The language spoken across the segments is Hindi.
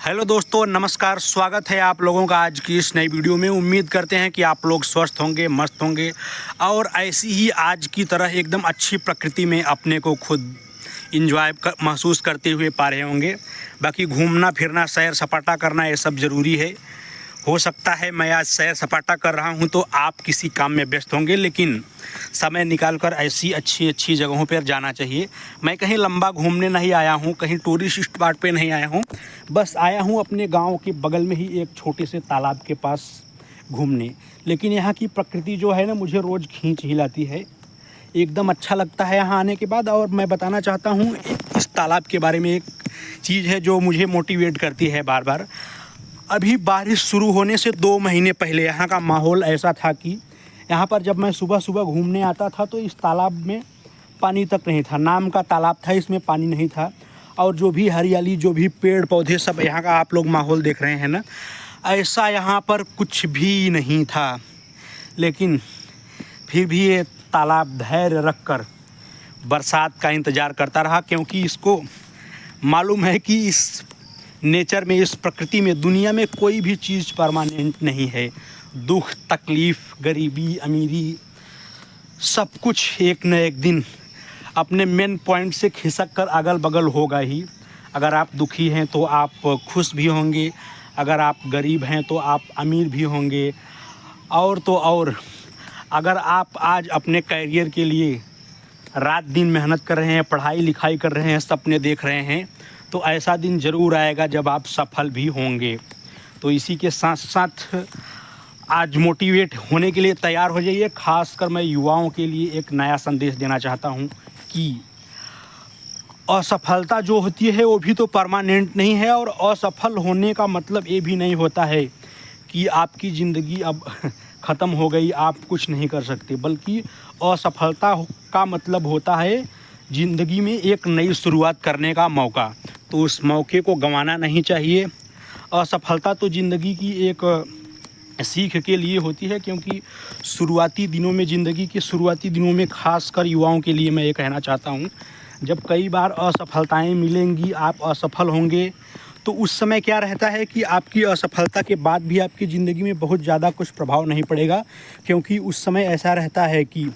हेलो दोस्तों, नमस्कार। स्वागत है आप लोगों का आज की इस नई वीडियो में। उम्मीद करते हैं कि आप लोग स्वस्थ होंगे, मस्त होंगे और ऐसी ही आज की तरह एकदम अच्छी प्रकृति में अपने को खुद महसूस करते हुए पा रहे होंगे। बाकी घूमना फिरना, सैर सपाटा करना ये सब ज़रूरी है। हो सकता है मैं आज सैर सपाटा कर रहा हूं तो आप किसी काम में व्यस्त होंगे, लेकिन समय निकालकर ऐसी अच्छी अच्छी जगहों पर जाना चाहिए। मैं कहीं लंबा घूमने नहीं आया हूं, कहीं टूरिस्ट स्पॉट पे नहीं आया हूं, बस आया हूं अपने गांव के बगल में ही एक छोटे से तालाब के पास घूमने। लेकिन यहाँ की प्रकृति जो है ना, मुझे रोज़ खींच ही लाती है। एकदम अच्छा लगता है यहाँ आने के बाद। और मैं बताना चाहता हूँ इस तालाब के बारे में एक चीज़ है जो मुझे मोटिवेट करती है बार बार। अभी बारिश शुरू होने से 2 महीने पहले यहाँ का माहौल ऐसा था कि यहाँ पर जब मैं सुबह सुबह घूमने आता था तो इस तालाब में पानी तक नहीं था। नाम का तालाब था, इसमें पानी नहीं था। और जो भी हरियाली, जो भी पेड़ पौधे, सब यहाँ का आप लोग माहौल देख रहे हैं ना, ऐसा यहाँ पर कुछ भी नहीं था। लेकिन फिर भी ये तालाब धैर्य रखकर बरसात का इंतज़ार करता रहा, क्योंकि इसको मालूम है कि इस नेचर में, इस प्रकृति में, दुनिया में कोई भी चीज़ परमानेंट नहीं है। दुख, तकलीफ़, गरीबी, अमीरी, सब कुछ एक न एक दिन अपने मेन पॉइंट से खिसक कर अगल बगल होगा ही। अगर आप दुखी हैं तो आप खुश भी होंगे, अगर आप गरीब हैं तो आप अमीर भी होंगे। और तो और, अगर आप आज अपने करियर के लिए रात दिन मेहनत कर रहे हैं, पढ़ाई लिखाई कर रहे हैं, सपने देख रहे हैं, तो ऐसा दिन ज़रूर आएगा जब आप सफल भी होंगे। तो इसी के साथ साथ आज मोटिवेट होने के लिए तैयार हो जाइए। खासकर मैं युवाओं के लिए एक नया संदेश देना चाहता हूं कि असफलता जो होती है वो भी तो परमानेंट नहीं है। और असफल होने का मतलब ये भी नहीं होता है कि आपकी ज़िंदगी अब ख़त्म हो गई, आप कुछ नहीं कर सकते। बल्कि असफलता का मतलब होता है ज़िंदगी में एक नई शुरुआत करने का मौका। तो उस मौके को गंवाना नहीं चाहिए। असफलता तो ज़िंदगी की एक सीख के लिए होती है, क्योंकि शुरुआती दिनों में, ज़िंदगी के शुरुआती दिनों में, खासकर युवाओं के लिए मैं ये कहना चाहता हूँ, जब कई बार असफलताएं मिलेंगी, आप असफल होंगे, तो उस समय क्या रहता है कि आपकी असफलता के बाद भी आपकी ज़िंदगी में बहुत ज़्यादा कुछ प्रभाव नहीं पड़ेगा। क्योंकि उस समय ऐसा रहता है कि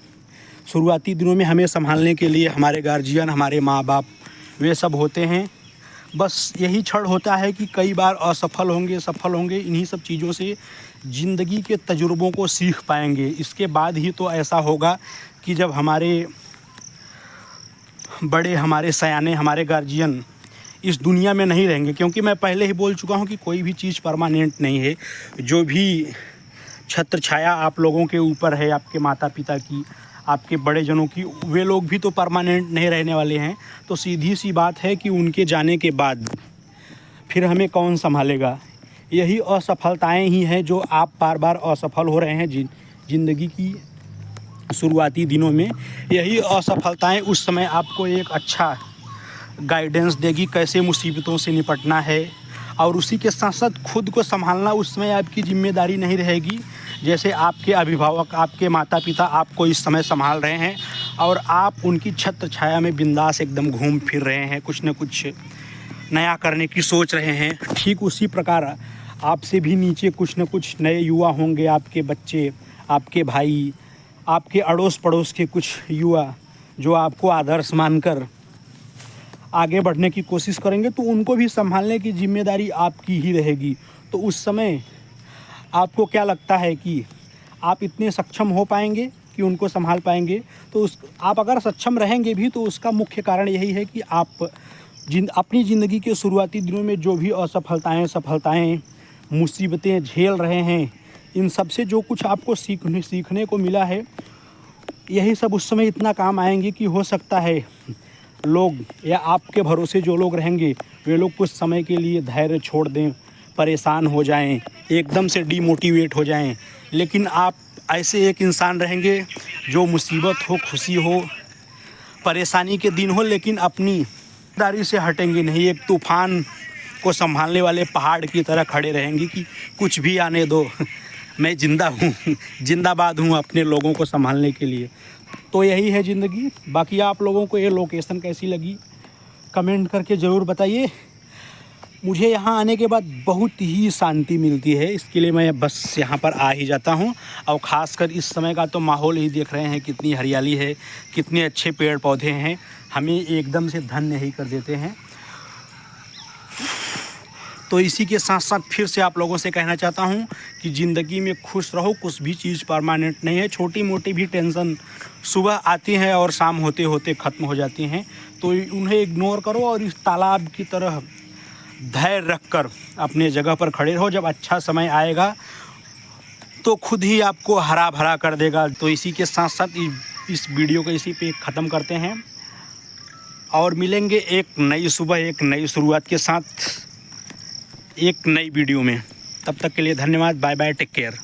शुरुआती दिनों में हमें संभालने के लिए हमारे गार्जियन, हमारे माँ बाप, वे सब होते हैं। बस यही क्षण होता है कि कई बार असफल होंगे, सफल होंगे। इन्हीं सब चीज़ों से ज़िंदगी के तजुर्बों को सीख पाएंगे। इसके बाद ही तो ऐसा होगा कि जब हमारे बड़े, हमारे सयाने, हमारे गार्जियन इस दुनिया में नहीं रहेंगे। क्योंकि मैं पहले ही बोल चुका हूँ कि कोई भी चीज़ परमानेंट नहीं है। जो भी छत्र छाया आप लोगों के ऊपर है, आपके माता पिता की, आपके बड़े जनों की, वे लोग भी तो परमानेंट नहीं रहने वाले हैं। तो सीधी सी बात है कि उनके जाने के बाद फिर हमें कौन संभालेगा। यही असफलताएं ही हैं जो आप बार बार असफल हो रहे हैं ज़िंदगी की शुरुआती दिनों में। यही असफलताएं उस समय आपको एक अच्छा गाइडेंस देगी कैसे मुसीबतों से निपटना है। और उसी के साथ साथ खुद को संभालना उस समय आपकी जिम्मेदारी नहीं रहेगी। जैसे आपके अभिभावक, आपके माता पिता आपको इस समय संभाल रहे हैं और आप उनकी छत्र छाया में बिंदास एकदम घूम फिर रहे हैं, कुछ न कुछ नया करने की सोच रहे हैं। ठीक उसी प्रकार आपसे भी नीचे कुछ न कुछ नए युवा होंगे, आपके बच्चे, आपके भाई, आपके अड़ोस पड़ोस के कुछ युवा जो आपको आदर्श मानकर आगे बढ़ने की कोशिश करेंगे। तो उनको भी संभालने की जिम्मेदारी आपकी ही रहेगी। तो उस समय आपको क्या लगता है कि आप इतने सक्षम हो पाएंगे कि उनको संभाल पाएंगे? तो आप अगर सक्षम रहेंगे भी तो उसका मुख्य कारण यही है कि आप अपनी ज़िंदगी के शुरुआती दिनों में जो भी असफलताएं, सफलताएं, मुसीबतें झेल रहे हैं, इन सब से जो कुछ आपको सीखने को मिला है, यही सब उस समय इतना काम आएंगे कि हो सकता है लोग या आपके भरोसे जो लोग रहेंगे वे लोग कुछ समय के लिए धैर्य छोड़ दें, परेशान हो जाएं, एकदम से डीमोटिवेट हो जाएं। लेकिन आप ऐसे एक इंसान रहेंगे जो मुसीबत हो, खुशी हो, परेशानी के दिन हो, लेकिन अपनी जिम्मेदारी से हटेंगे नहीं। एक तूफ़ान को संभालने वाले पहाड़ की तरह खड़े रहेंगे कि कुछ भी आने दो, मैं ज़िंदा हूँ, जिंदाबाद हूँ अपने लोगों को संभालने के लिए। तो यही है ज़िंदगी। बाकी आप लोगों को ये लोकेशन कैसी लगी कमेंट करके ज़रूर बताइए। मुझे यहाँ आने के बाद बहुत ही शांति मिलती है, इसके लिए मैं बस यहाँ पर आ ही जाता हूँ। और ख़ासकर इस समय का तो माहौल ही देख रहे हैं, कितनी हरियाली है, कितने अच्छे पेड़ पौधे हैं, हमें एकदम से धन्य ही कर देते हैं। तो इसी के साथ साथ फिर से आप लोगों से कहना चाहता हूँ कि ज़िंदगी में खुश रहो, कुछ भी चीज़ परमानेंट नहीं है। छोटी मोटी भी टेंशन सुबह आती हैं और शाम होते होते ख़त्म हो जाती हैं, तो उन्हें इग्नोर करो और इस तालाब की तरह धैर्य रखकर अपने जगह पर खड़े रहो। जब अच्छा समय आएगा तो खुद ही आपको हरा भरा कर देगा। तो इसी के साथ साथ इस वीडियो को इसी पे ख़त्म करते हैं और मिलेंगे एक नई सुबह, एक नई शुरुआत के साथ एक नई वीडियो में। तब तक के लिए धन्यवाद। Bye bye, take care.